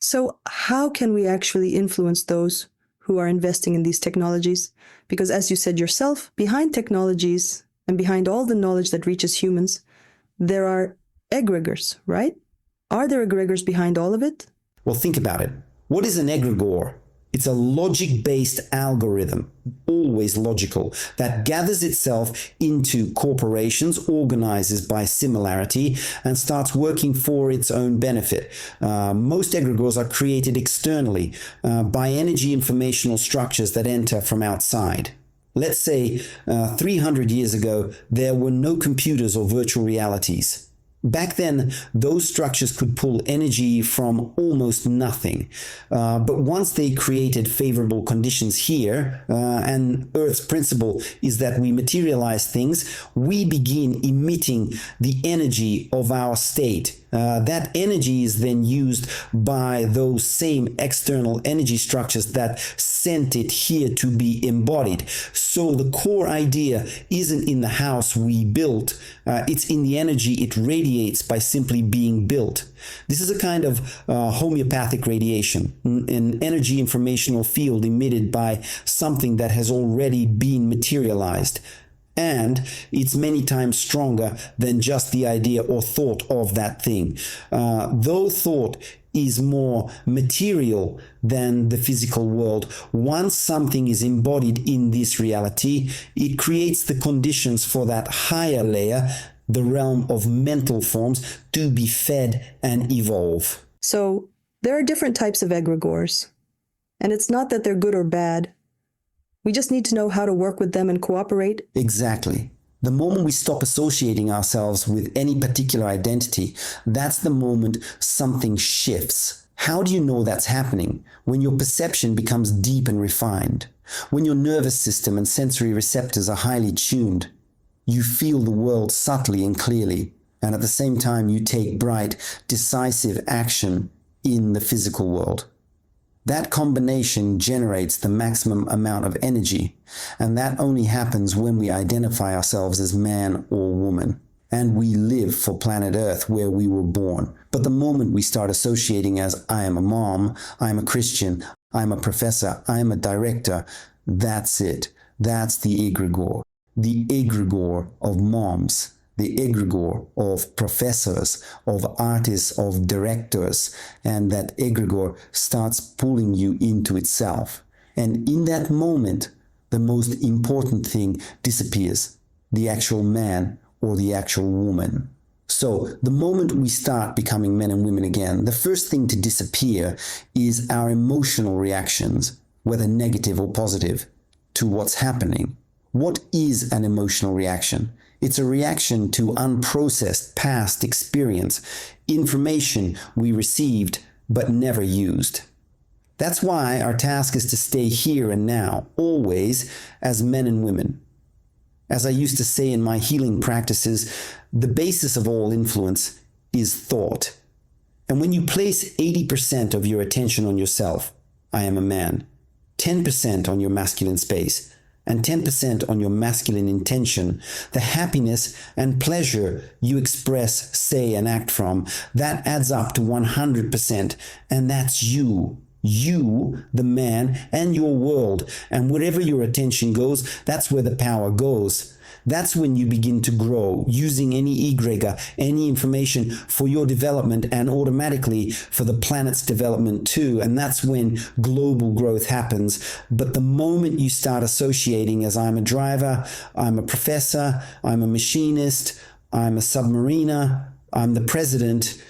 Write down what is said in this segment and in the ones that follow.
So how can we actually influence those who are investing in these technologies? Because as you said yourself, behind technologies and behind all the knowledge that reaches humans, there are egregors, right? Are there egregors behind all of it? Well, think about it. What is an egregor? It's a logic-based algorithm, always logical, that gathers itself into corporations, organizes by similarity, and starts working for its own benefit. Most egregores are created externally by energy informational structures that enter from outside. Let's say 300 years ago, there were no computers or virtual realities. Back then, those structures could pull energy from almost nothing. But once they created favorable conditions here, and Earth's principle is that we materialize things, we begin emitting the energy of our state. That energy is then used by those same external energy structures that sent it here to be embodied. So the core idea isn't in the house we built, it's in the energy it radiates by simply being built. This is a kind of homeopathic radiation, an energy informational field emitted by something that has already been materialized. And it's many times stronger than just the idea or thought of that thing. Though thought is more material than the physical world, once something is embodied in this reality, it creates the conditions for that higher layer, the realm of mental forms, to be fed and evolve. So there are different types of egregores, and it's not that they're good or bad. We just need to know how to work with them and cooperate. Exactly. The moment we stop associating ourselves with any particular identity, that's the moment something shifts. How do you know that's happening? When your perception becomes deep and refined. When your nervous system and sensory receptors are highly tuned. You feel the world subtly and clearly, and at the same time you take bright, decisive action in the physical world. That combination generates the maximum amount of energy, and that only happens when we identify ourselves as man or woman. And we live for planet Earth where we were born. But the moment we start associating as I am a mom, I'm a Christian, I'm a professor, I'm a director, that's it. That's the egregor. The egregor of moms. The egregor of professors, of artists, of directors, and that egregor starts pulling you into itself. And in that moment, the most important thing disappears, the actual man or the actual woman. So the moment we start becoming men and women again, the first thing to disappear is our emotional reactions, whether negative or positive, to what's happening. What is an emotional reaction? It's a reaction to unprocessed past experience, information we received but never used. That's why our task is to stay here and now, always, as men and women. As I used to say in my healing practices, the basis of all influence is thought. And when you place 80% of your attention on yourself, I am a man, 10% on your masculine space, and 10% on your masculine intention, the happiness and pleasure you express, say, and act from, that adds up to 100%, and that's you. You, the man, and your world. And wherever your attention goes, that's where the power goes. That's when you begin to grow, using any egregor, any information for your development and automatically for the planet's development too. And that's when global growth happens. But the moment you start associating as I'm a driver, I'm a professor, I'm a machinist, I'm a submariner, I'm the president,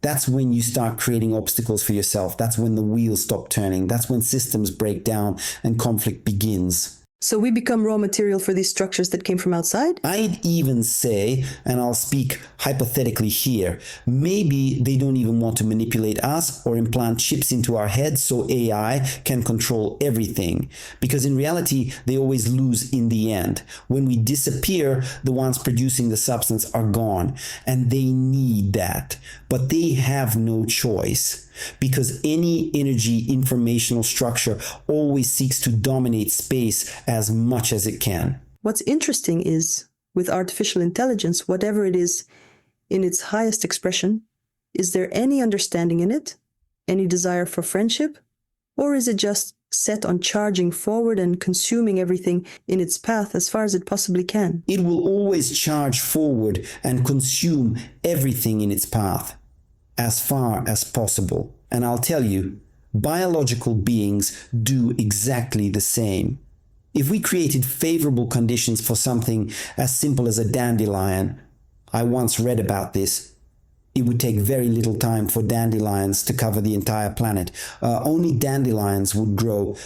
that's when you start creating obstacles for yourself. That's when the wheels stop turning. That's when systems break down and conflict begins. So we become raw material for these structures that came from outside? I'd even say, and I'll speak hypothetically here, maybe they don't even want to manipulate us or implant chips into our heads so AI can control everything. Because in reality, they always lose in the end. When we disappear, the ones producing the substance are gone. And they need that. But they have no choice. Because any energy informational structure always seeks to dominate space as much as it can. What's interesting is, with artificial intelligence, whatever it is in its highest expression, is there any understanding in it? Any desire for friendship? Or is it just set on charging forward and consuming everything in its path as far as it possibly can? It will always charge forward and consume everything in its path as far as possible. And I'll tell you, biological beings do exactly the same. If we created favorable conditions for something as simple as a dandelion, I once read about this, it would take very little time for dandelions to cover the entire planet. Only dandelions would grow.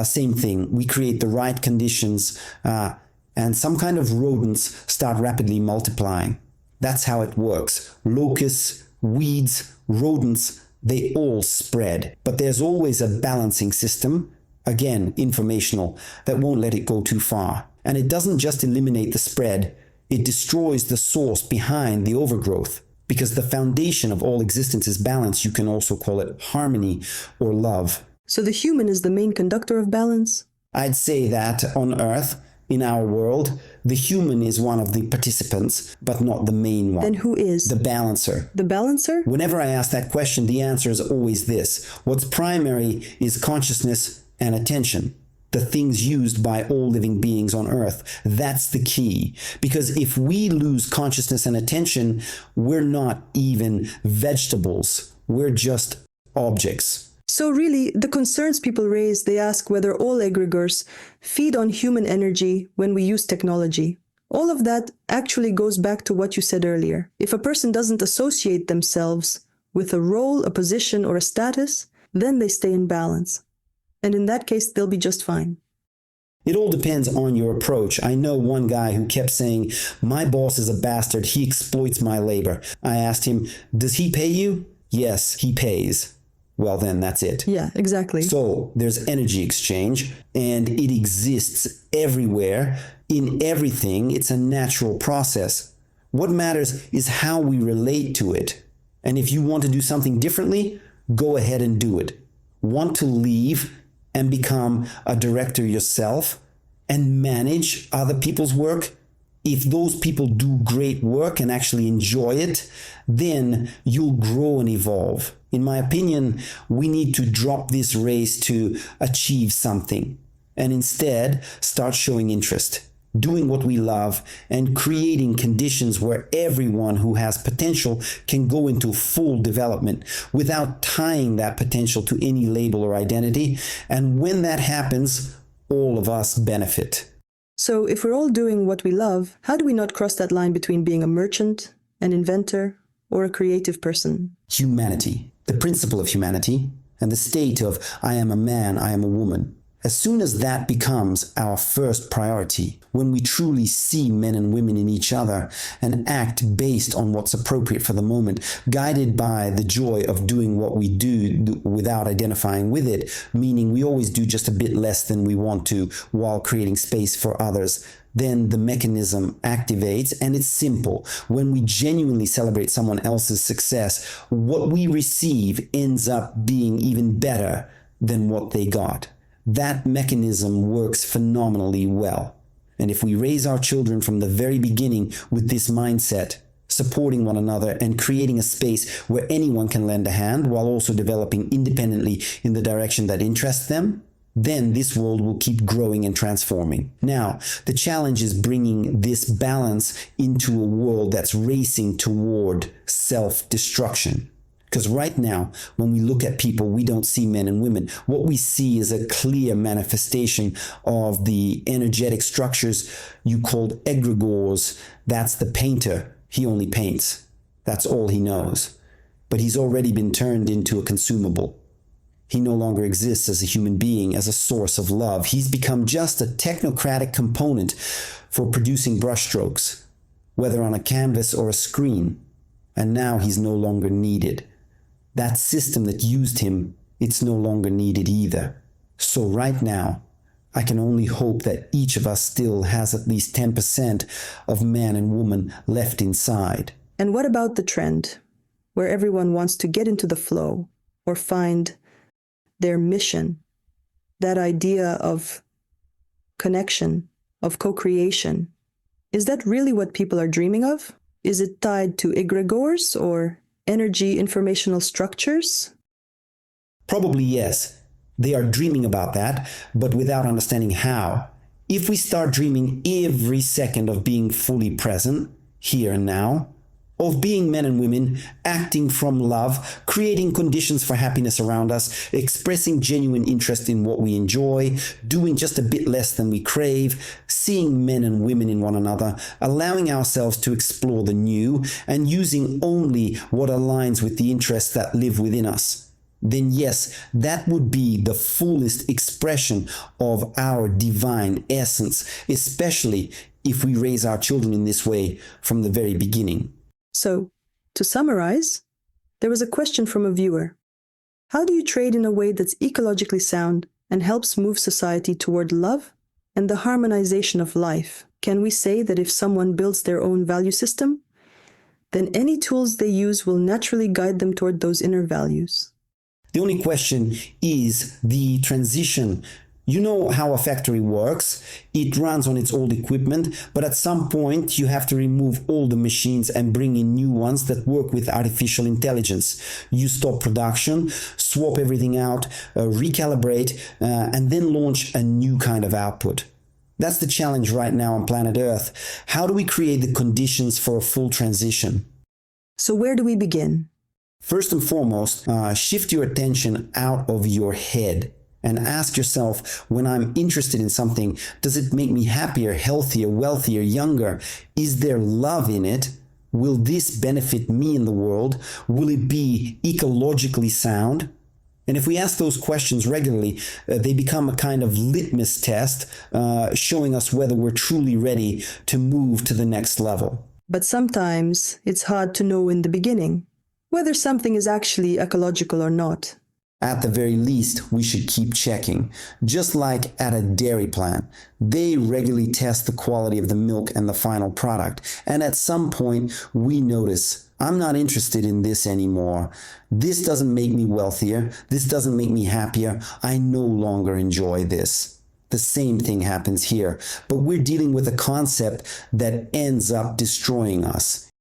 Same thing. We create the right conditions and some kind of rodents start rapidly multiplying. That's how it works. Locusts, weeds, rodents, they all spread. But there's always a balancing system, again, informational, that won't let it go too far. And it doesn't just eliminate the spread, it destroys the source behind the overgrowth. Because the foundation of all existence is balance. You can also call it harmony or love. So the human is the main conductor of balance? I'd say that on Earth, in our world, the human is one of the participants, but not the main one. Then who is? The balancer. The balancer? Whenever I ask that question, the answer is always this. What's primary is consciousness and attention. The things used by all living beings on Earth. That's the key. Because if we lose consciousness and attention, we're not even vegetables. We're just objects. So really, the concerns people raise, they ask whether all egregors feed on human energy when we use technology. All of that actually goes back to what you said earlier. If a person doesn't associate themselves with a role, a position, or a status, then they stay in balance. And in that case, they'll be just fine. It all depends on your approach. I know one guy who kept saying, my boss is a bastard, he exploits my labor. I asked him, does he pay you? Yes, he pays. Well, then that's it. Yeah, exactly. So there's energy exchange, and it exists everywhere, in everything. It's a natural process. What matters is how we relate to it. And if you want to do something differently, go ahead and do it. Want to leave and become a director yourself and manage other people's work? If those people do great work and actually enjoy it, then you'll grow and evolve. In my opinion, we need to drop this race to achieve something and instead start showing interest, doing what we love, and creating conditions where everyone who has potential can go into full development without tying that potential to any label or identity. And when that happens, all of us benefit. So if we're all doing what we love, how do we not cross that line between being a merchant, an inventor, or a creative person? Humanity, the principle of humanity, and the state of I am a man, I am a woman. As soon as that becomes our first priority, when we truly see men and women in each other and act based on what's appropriate for the moment, guided by the joy of doing what we do without identifying with it, meaning we always do just a bit less than we want to while creating space for others, then the mechanism activates, and it's simple. When we genuinely celebrate someone else's success, what we receive ends up being even better than what they got. That mechanism works phenomenally well. And if we raise our children from the very beginning with this mindset, supporting one another and creating a space where anyone can lend a hand while also developing independently in the direction that interests them, then this world will keep growing and transforming. Now, the challenge is bringing this balance into a world that's racing toward self-destruction. Because right now, when we look at people, we don't see men and women. What we see is a clear manifestation of the energetic structures you called egregors. That's the painter. He only paints. That's all he knows. But he's already been turned into a consumable. He no longer exists as a human being, as a source of love. He's become just a technocratic component for producing brushstrokes, whether on a canvas or a screen. And now he's no longer needed. That system that used him, it's no longer needed either. So right now, I can only hope that each of us still has at least 10% of man and woman left inside. And what about the trend, where everyone wants to get into the flow or find their mission, that idea of connection, of co-creation? Is that really what people are dreaming of? Is it tied to egregors or energy informational structures? Probably yes. They are dreaming about that, but without understanding how. If we start dreaming every second of being fully present, here and now, of being men and women, acting from love, creating conditions for happiness around us, expressing genuine interest in what we enjoy, doing just a bit less than we crave, seeing men and women in one another, allowing ourselves to explore the new, and using only what aligns with the interests that live within us, then yes, that would be the fullest expression of our divine essence, especially if we raise our children in this way from the very beginning. So, to summarize, there was a question from a viewer. How do you trade in a way that's ecologically sound and helps move society toward love and the harmonization of life? Can we say that if someone builds their own value system, then any tools they use will naturally guide them toward those inner values? The only question is the transition. You know how a factory works. It runs on its old equipment, but at some point you have to remove all the machines and bring in new ones that work with artificial intelligence. You stop production, swap everything out, recalibrate, and then launch a new kind of output. That's the challenge right now on planet Earth. How do we create the conditions for a full transition? So where do we begin? First and foremost, shift your attention out of your head and ask yourself, when I'm interested in something, does it make me happier, healthier, wealthier, younger? Is there love in it? Will this benefit me in the world? Will it be ecologically sound? And if we ask those questions regularly, they become a kind of litmus test, showing us whether we're truly ready to move to the next level. But sometimes it's hard to know in the beginning whether something is actually ecological or not. At the very least, we should keep checking. Just like at a dairy plant, they regularly test the quality of the milk and the final product. And at some point, we notice, I'm not interested in this anymore. This doesn't make me wealthier. This doesn't make me happier. I no longer enjoy this. The same thing happens here, but we're dealing with a concept that ends up destroying us.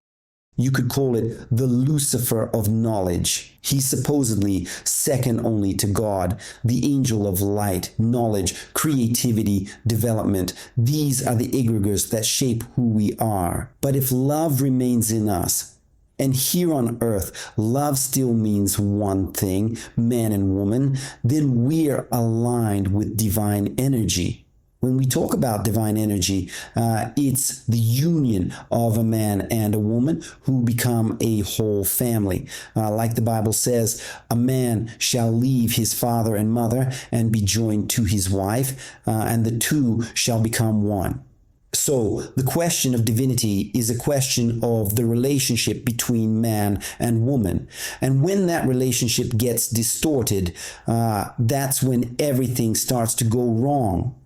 You could call it the Lucifer of knowledge. He's supposedly second only to God, the angel of light, knowledge, creativity, development. These are the egregors that shape who we are. But if love remains in us, and here on earth, love still means one thing, man and woman, then we're aligned with divine energy. When we talk about divine energy, it's the union of a man and a woman who become a whole family. Like the Bible says, a man shall leave his father and mother and be joined to his wife, and the two shall become one. So the question of divinity is a question of the relationship between man and woman. And when that relationship gets distorted, that's when everything starts to go wrong.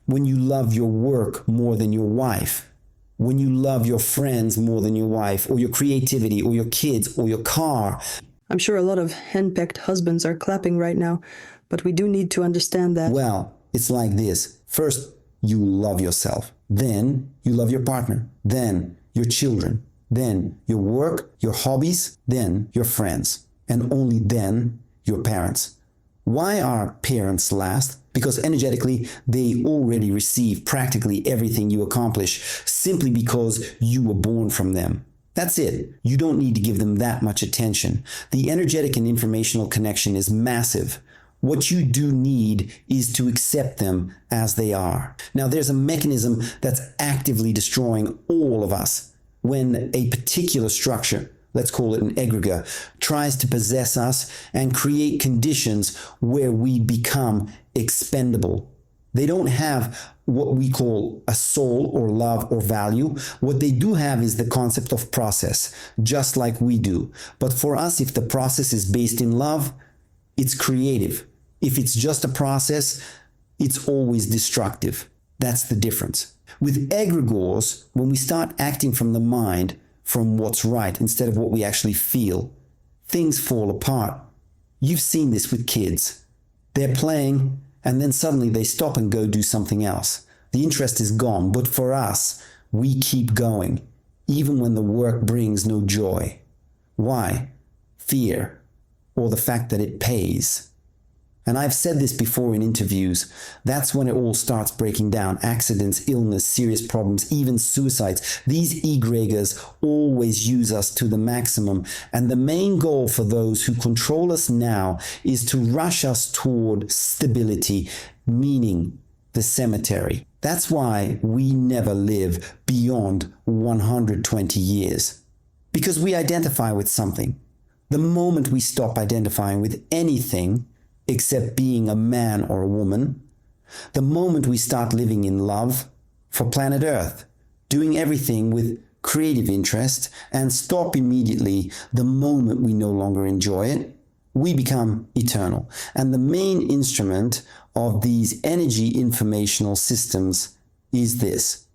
When you love your work more than your wife, when you love your friends more than your wife, or your creativity, or your kids, or your car. I'm sure a lot of henpecked husbands are clapping right now, but we do need to understand that. Well, it's like this. First, you love yourself. Then you love your partner. Then your children. Then your work, your hobbies. Then your friends. And only then your parents. Why are parents last? Because energetically, they already receive practically everything you accomplish simply because you were born from them. That's it. You don't need to give them that much attention. The energetic and informational connection is massive. What you do need is to accept them as they are. Now, there's a mechanism that's actively destroying all of us when a particular structure, let's call it an egregor, tries to possess us and create conditions where we become expendable. They don't have what we call a soul or love or value. What they do have is the concept of process, just like we do. But for us, if the process is based in love, it's creative. If it's just a process, it's always destructive. That's the difference. With egregors, when we start acting from the mind, from what's right instead of what we actually feel, things fall apart. You've seen this with kids. They're playing, and then suddenly they stop and go do something else. The interest is gone, but for us, we keep going, even when the work brings no joy. Why? Fear, or the fact that it pays. And I've said this before in interviews, that's when it all starts breaking down. Accidents, illness, serious problems, even suicides. These egregors always use us to the maximum. And the main goal for those who control us now is to rush us toward stability, meaning the cemetery. That's why we never live beyond 120 years. Because we identify with something. The moment we stop identifying with anything, except being a man or a woman, the moment we start living in love for planet Earth, doing everything with creative interest, and stop immediately the moment we no longer enjoy it, we become eternal. And the main instrument of these energy informational systems is this: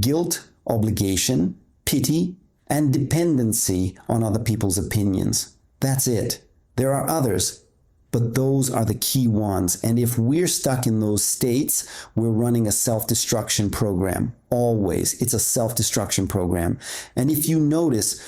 guilt, obligation, pity, and dependency on other people's opinions. That's it. There are others, but those are the key ones. And if we're stuck in those states, we're running a self-destruction program. Always. It's a self-destruction program. And if you notice,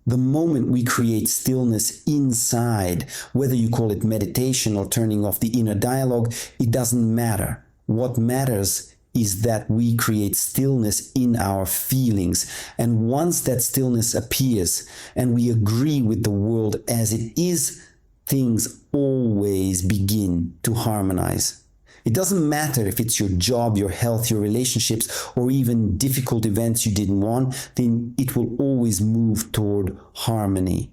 the moment we create stillness inside, whether you call it meditation or turning off the inner dialogue, it doesn't matter. What matters is that we create stillness in our feelings. And once that stillness appears and we agree with the world as it is, things always begin to harmonize. It doesn't matter if it's your job, your health, your relationships, or even difficult events you didn't want, then it will always move toward harmony.